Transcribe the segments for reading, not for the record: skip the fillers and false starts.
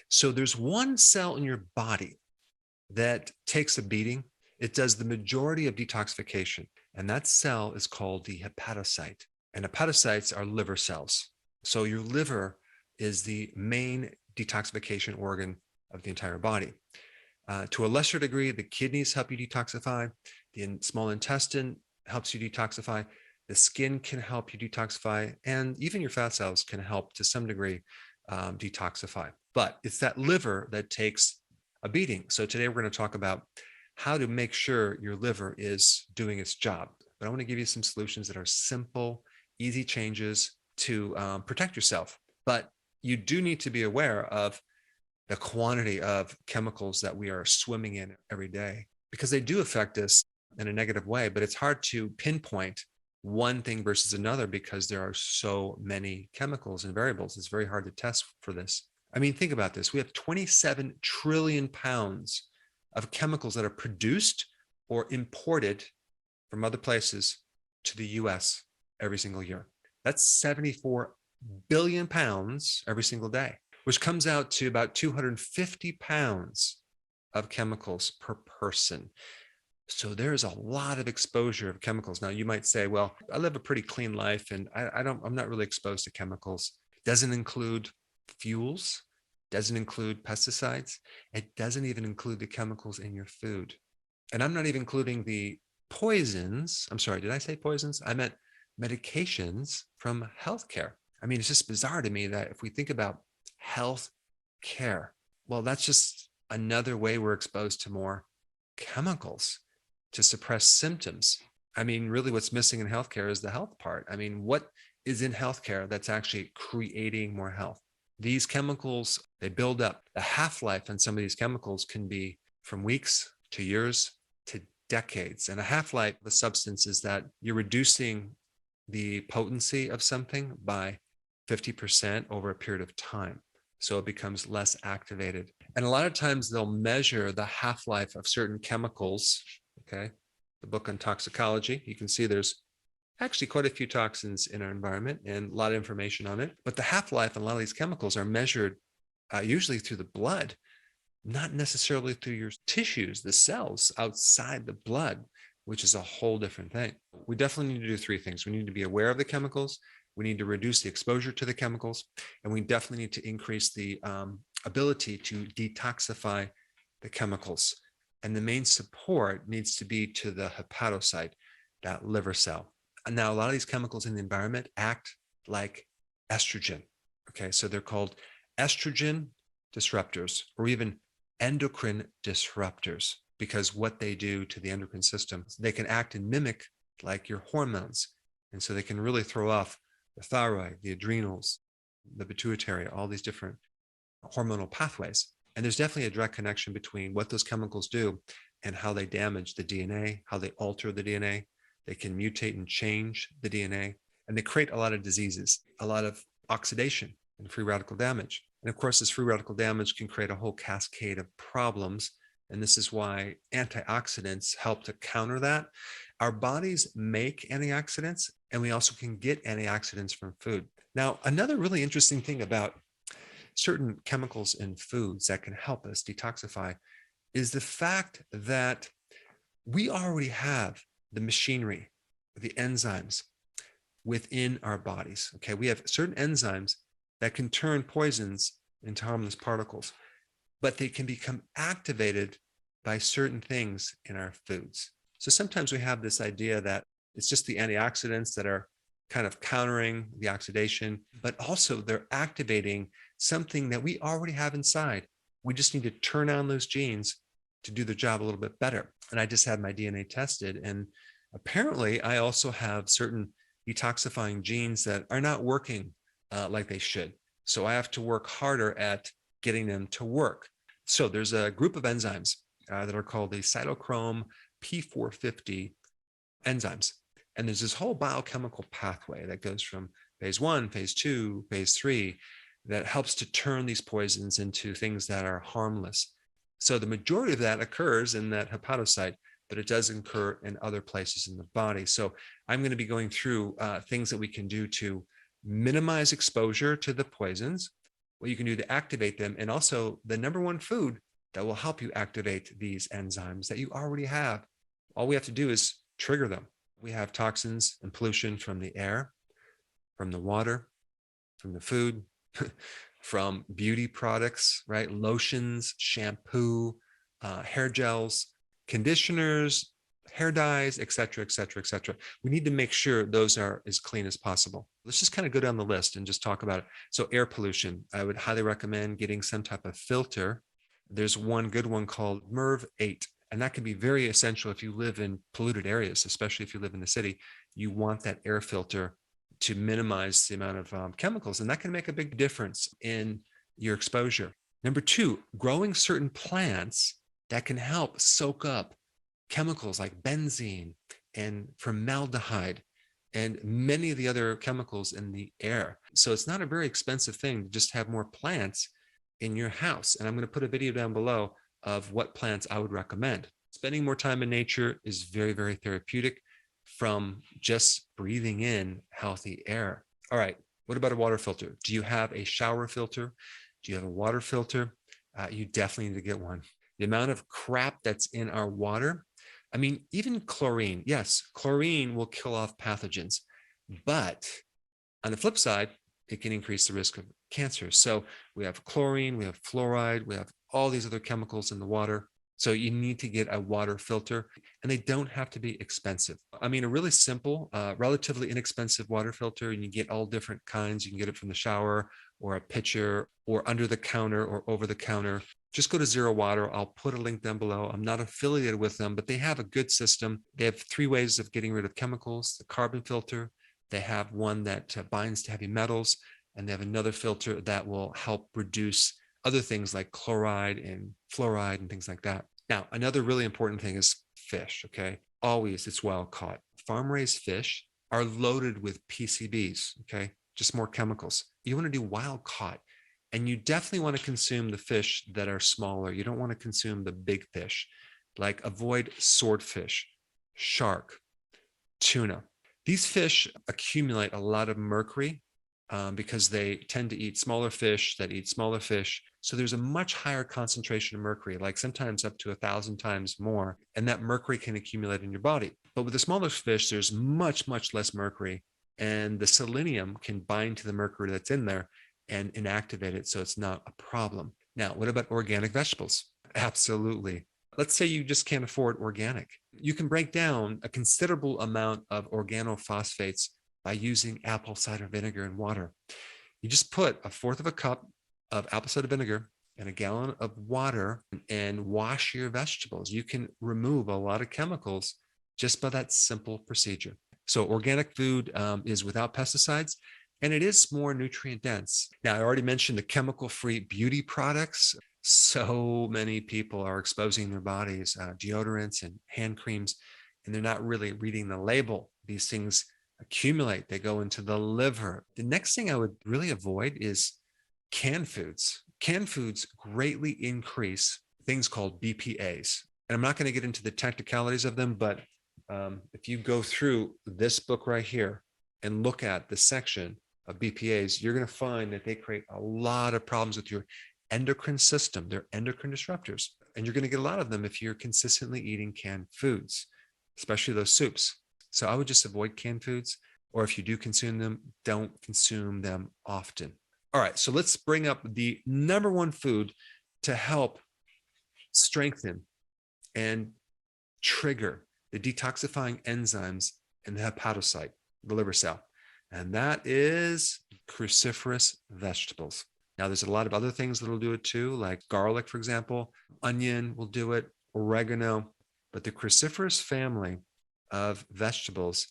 So there's one cell in your body that takes a beating. It does the majority of detoxification, and that cell is called the hepatocyte. And hepatocytes are liver cells. So your liver is the main detoxification organ of the entire body. To a lesser degree, the kidneys help you detoxify. The small intestine helps you detoxify. The skin can help you detoxify. And even your fat cells can help to some degree detoxify. But it's that liver that takes a beating. So today we're going to talk about how to make sure your liver is doing its job. But I want to give you some solutions that are simple, easy changes to protect yourself. But you do need to be aware of the quantity of chemicals that we are swimming in every day, because they do affect us in a negative way, but it's hard to pinpoint one thing versus another because there are so many chemicals and variables. It's very hard to test for this. I mean, think about this. We have 27 trillion pounds of chemicals that are produced or imported from other places to the US every single year. That's 74 billion pounds every single day, which comes out to about 250 pounds of chemicals per person. So there's a lot of exposure of chemicals. Now you might say, well, I live a pretty clean life and I'm not really exposed to chemicals. It doesn't include fuels, doesn't include pesticides. It doesn't even include the chemicals in your food. And I'm not even including the poisons. I'm sorry, did I say poisons? I meant medications from healthcare. I mean, it's just bizarre to me that if we think about health care, well, that's just another way we're exposed to more chemicals to suppress symptoms. I mean, really what's missing in healthcare is the health part. I mean, what is in healthcare that's actually creating more health? These chemicals, they build up. The half-life on some of these chemicals can be from weeks to years to decades. And a half-life of a substance is that you're reducing the potency of something by 50% over a period of time. So it becomes less activated. And a lot of times they'll measure the half-life of certain chemicals. Okay, the book on toxicology, you can see there's actually quite a few toxins in our environment and a lot of information on it. But the half-life on a lot of these chemicals are measured usually through the blood, not necessarily through your tissues, the cells outside the blood, which is a whole different thing. We definitely need to do three things. We need to be aware of the chemicals. We need to reduce the exposure to the chemicals. And we definitely need to increase the ability to detoxify the chemicals. And the main support needs to be to the hepatocyte, that liver cell. And now, a lot of these chemicals in the environment act like estrogen. Okay, so they're called estrogen disruptors or even endocrine disruptors, because what they do to the endocrine system, they can act and mimic like your hormones. And so they can really throw off the thyroid, the adrenals, the pituitary, all these different hormonal pathways. And there's definitely a direct connection between what those chemicals do and how they damage the DNA, how they alter the DNA. They can mutate and change the DNA, and they create a lot of diseases, a lot of oxidation and free radical damage. And of course, this free radical damage can create a whole cascade of problems. And this is why antioxidants help to counter that. Our bodies make antioxidants, and we also can get antioxidants from food. Now, another really interesting thing about certain chemicals in foods that can help us detoxify is the fact that we already have the machinery, the enzymes within our bodies. Okay, we have certain enzymes that can turn poisons into harmless particles, but they can become activated by certain things in our foods. So sometimes we have this idea that it's just the antioxidants that are kind of countering the oxidation, but also they're activating something that we already have inside. We just need to turn on those genes to do the job a little bit better. And I just had my DNA tested, and apparently I also have certain detoxifying genes that are not working like they should. So I have to work harder at getting them to work. So there's a group of enzymes that are called the cytochrome P450 enzymes. And there's this whole biochemical pathway that goes from phase 1, phase 2, phase 3, that helps to turn these poisons into things that are harmless. So the majority of that occurs in that hepatocyte, but it does occur in other places in the body. So I'm going to be going through things that we can do to minimize exposure to the poisons, what you can do to activate them, and also the number one food that will help you activate these enzymes that you already have. All we have to do is trigger them. We have toxins and pollution from the air, from the water, from the food, from beauty products, right? Lotions, shampoo, hair gels, conditioners, hair dyes, etc., etc., etc. We need to make sure those are as clean as possible. Let's just kind of go down the list and just talk about it. So air pollution, I would highly recommend getting some type of filter. There's one good one called MERV 8, and that can be very essential if you live in polluted areas, especially if you live in the city. You want that air filter to minimize the amount of chemicals, and that can make a big difference in your exposure. Number two, growing certain plants that can help soak up chemicals like benzene and formaldehyde and many of the other chemicals in the air. So it's not a very expensive thing to just have more plants in your house. And I'm going to put a video down below of what plants I would recommend. Spending more time in nature is very, very therapeutic from just breathing in healthy air. All right, what about a water filter? Do you have a shower filter? Do you have a water filter? You definitely need to get one. The amount of crap that's in our water, I mean, even chlorine, yes, chlorine will kill off pathogens, but on the flip side, it can increase the risk of cancer. So we have chlorine, we have fluoride, we have all these other chemicals in the water. So you need to get a water filter, and they don't have to be expensive. I mean, a really simple, relatively inexpensive water filter, and you get all different kinds. You can get it from the shower or a pitcher or under the counter or over the counter. Just go to Zero Water. I'll put a link down below. I'm not affiliated with them, but they have a good system. They have 3 ways of getting rid of chemicals: the carbon filter, they have one that binds to heavy metals, and they have another filter that will help reduce other things like chloride and fluoride and things like that. Now, another really important thing is fish, okay? Always, it's wild caught. Farm-raised fish are loaded with PCBs, okay? Just more chemicals. You want to do wild caught, and you definitely want to consume the fish that are smaller. You don't want to consume the big fish. Like, avoid swordfish, shark, tuna. These fish accumulate a lot of mercury because they tend to eat smaller fish that eat smaller fish. So there's a much higher concentration of mercury, like sometimes up to 1,000 times more, and that mercury can accumulate in your body. But with the smaller fish, there's much, much less mercury, and the selenium can bind to the mercury that's in there and inactivate it, so it's not a problem. Now, what about organic vegetables? Absolutely. Let's say you just can't afford organic. You can break down a considerable amount of organophosphates by using apple cider vinegar and water. You just put 1/4 cup of apple cider vinegar in a gallon of water and wash your vegetables. You can remove a lot of chemicals just by that simple procedure. So organic food is without pesticides, and it is more nutrient dense. Now, I already mentioned the chemical-free beauty products. So many people are exposing their bodies, deodorants and hand creams, and they're not really reading the label. These things accumulate, they go into the liver. The next thing I would really avoid is canned foods. Canned foods greatly increase things called BPAs. And I'm not going to get into the technicalities of them, but if you go through this book right here and look at the section of BPAs, you're going to find that they create a lot of problems with your endocrine system. They're endocrine disruptors. And you're going to get a lot of them if you're consistently eating canned foods, especially those soups. So I would just avoid canned foods, or if you do consume them, don't consume them often. All right, so let's bring up the number one food to help strengthen and trigger the detoxifying enzymes in the hepatocyte, the liver cell, and that is cruciferous vegetables. Now, there's a lot of other things that will do it too, like garlic, for example. Onion will do it, oregano, but the cruciferous family of vegetables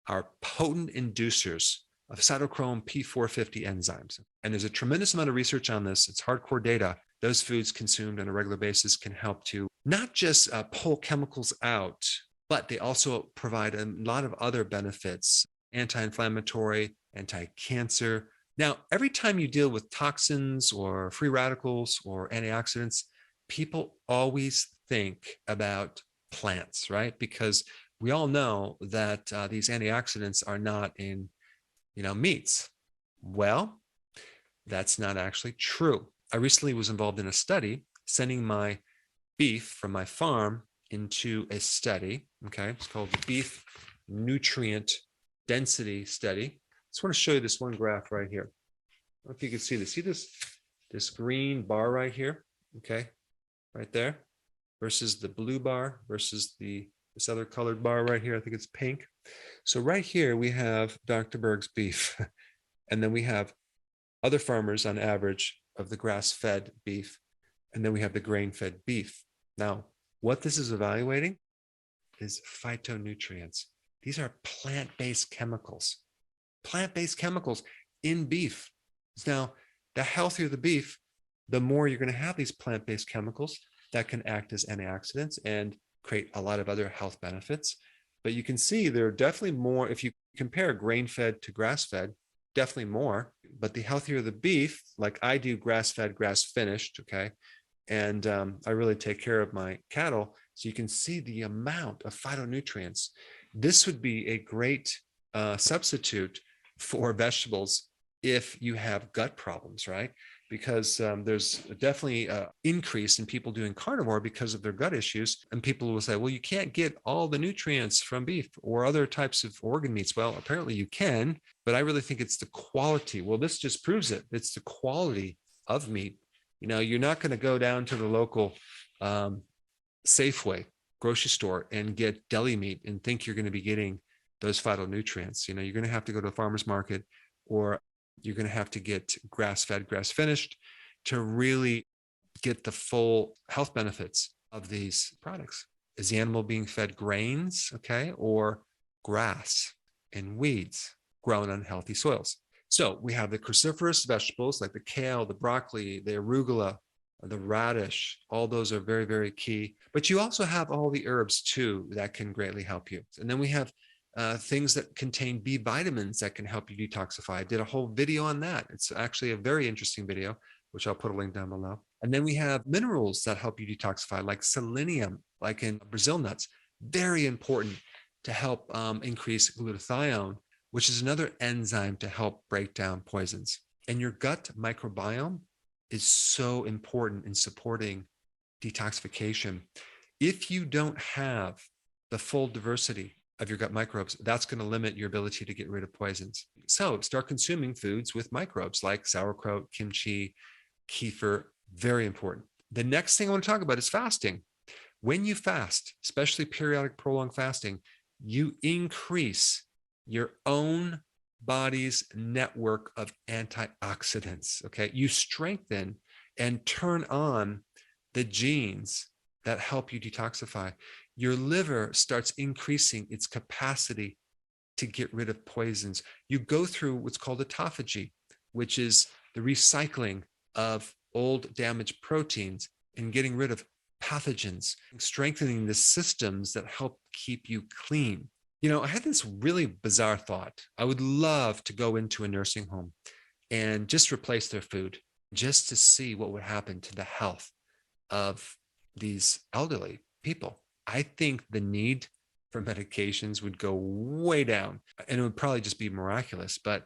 are potent inducers of cytochrome P450 enzymes. And there's a tremendous amount of research on this. It's hardcore data. Those foods consumed on a regular basis can help to not just pull chemicals out, but they also provide a lot of other benefits: anti-inflammatory, anti-cancer. Now, every time you deal with toxins or free radicals or antioxidants, people always think about plants, right? Because we all know that these antioxidants are not in, meats. Well, That's not actually true. I recently was involved in a study sending my beef from my farm into a study. Okay, it's called the Beef Nutrient Density Study. I just want to show you this one graph right here. I don't know if you can see this. See this green bar right here? Okay, right there, versus the blue bar versus this other colored bar right here. I think it's pink. So right here we have Dr. Berg's beef, and then we have other farmers on average of the grass-fed beef, and then we have the grain-fed beef. Now, what this is evaluating is phytonutrients. These are plant-based chemicals. Plant-based chemicals in beef. Now, the healthier the beef, the more you're going to have these plant-based chemicals that can act as antioxidants and create a lot of other health benefits. But you can see there are definitely more, if you compare grain-fed to grass-fed, definitely more. But the healthier the beef, like I do grass-fed, grass-finished, okay? And I really take care of my cattle. So you can see the amount of phytonutrients. This would be a great substitute for vegetables if you have gut problems, right? Because there's definitely an increase in people doing carnivore because of their gut issues. And people will say, well, you can't get all the nutrients from beef or other types of organ meats. Well, apparently you can, but I really think it's the quality. Well, this just proves it. It's the quality of meat. You know, you're not going to go down to the local Safeway grocery store and get deli meat and think you're going to be getting those phytonutrients. You know, you're going to have to go to the farmer's market, or you're going to have to get grass-fed, grass-finished to really get the full health benefits of these products. Is the animal being fed grains, okay, or grass and weeds grown on healthy soils? So we have the cruciferous vegetables like the kale, the broccoli, the arugula, the radish. All those are very, very key. But you also have all the herbs too that can greatly help you. And then we have things that contain B vitamins that can help you detoxify. I did a whole video on that. It's actually a very interesting video, which I'll put a link down below. And then we have minerals that help you detoxify, like selenium, like in Brazil nuts. Very important to help increase glutathione, which is another enzyme to help break down poisons. And your gut microbiome is so important in supporting detoxification. If you don't have the full diversity of your gut microbes, that's going to limit your ability to get rid of poisons. So start consuming foods with microbes like sauerkraut, kimchi, kefir, very important. The next thing I want to talk about is fasting. When you fast, especially periodic prolonged fasting, you increase your own body's network of antioxidants, okay? You strengthen and turn on the genes that help you detoxify. Your liver starts increasing its capacity to get rid of poisons. You go through what's called autophagy, which is the recycling of old damaged proteins and getting rid of pathogens, strengthening the systems that help keep you clean. You know, I had this really bizarre thought. I would love to go into a nursing home and just replace their food just to see what would happen to the health of these elderly people. I think the need for medications would go way down, and it would probably just be miraculous. But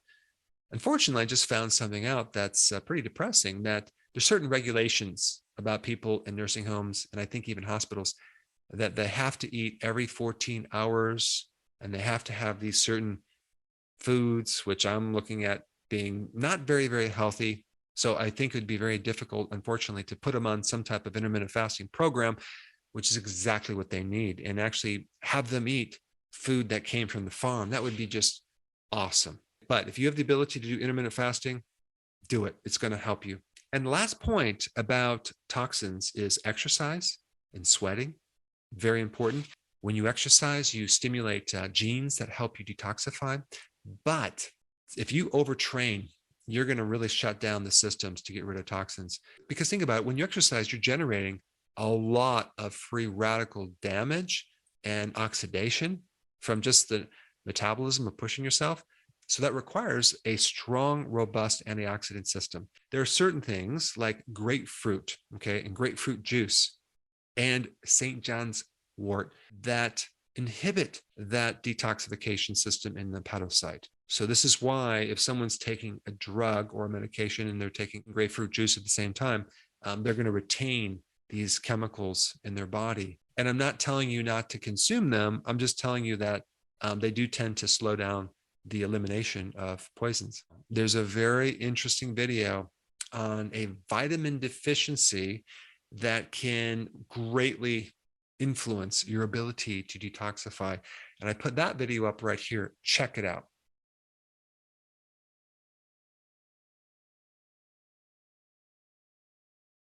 unfortunately, I just found something out that's pretty depressing, that there's certain regulations about people in nursing homes, and I think even hospitals, that they have to eat every 14 hours, and they have to have these certain foods, which I'm looking at being not very, very healthy. So I think it would be very difficult, unfortunately, to put them on some type of intermittent fasting program, which is exactly what they need, and actually have them eat food that came from the farm. That would be just awesome. But if you have the ability to do intermittent fasting, do it. It's going to help you. And the last point about toxins is exercise and sweating. Very important. When you exercise, you stimulate genes that help you detoxify. But if you overtrain, you're going to really shut down the systems to get rid of toxins. Because think about it, when you exercise, you're generating a lot of free radical damage and oxidation from just the metabolism of pushing yourself. So that requires a strong, robust antioxidant system. There are certain things like grapefruit, okay, and grapefruit juice and St. John's wort that inhibit that detoxification system in the hepatocyte. So this is why if someone's taking a drug or a medication and they're taking grapefruit juice at the same time, they're going to retain these chemicals in their body. And I'm not telling you not to consume them. I'm just telling you that they do tend to slow down the elimination of poisons. There's a very interesting video on a vitamin deficiency that can greatly influence your ability to detoxify. And I put that video up right here. Check it out.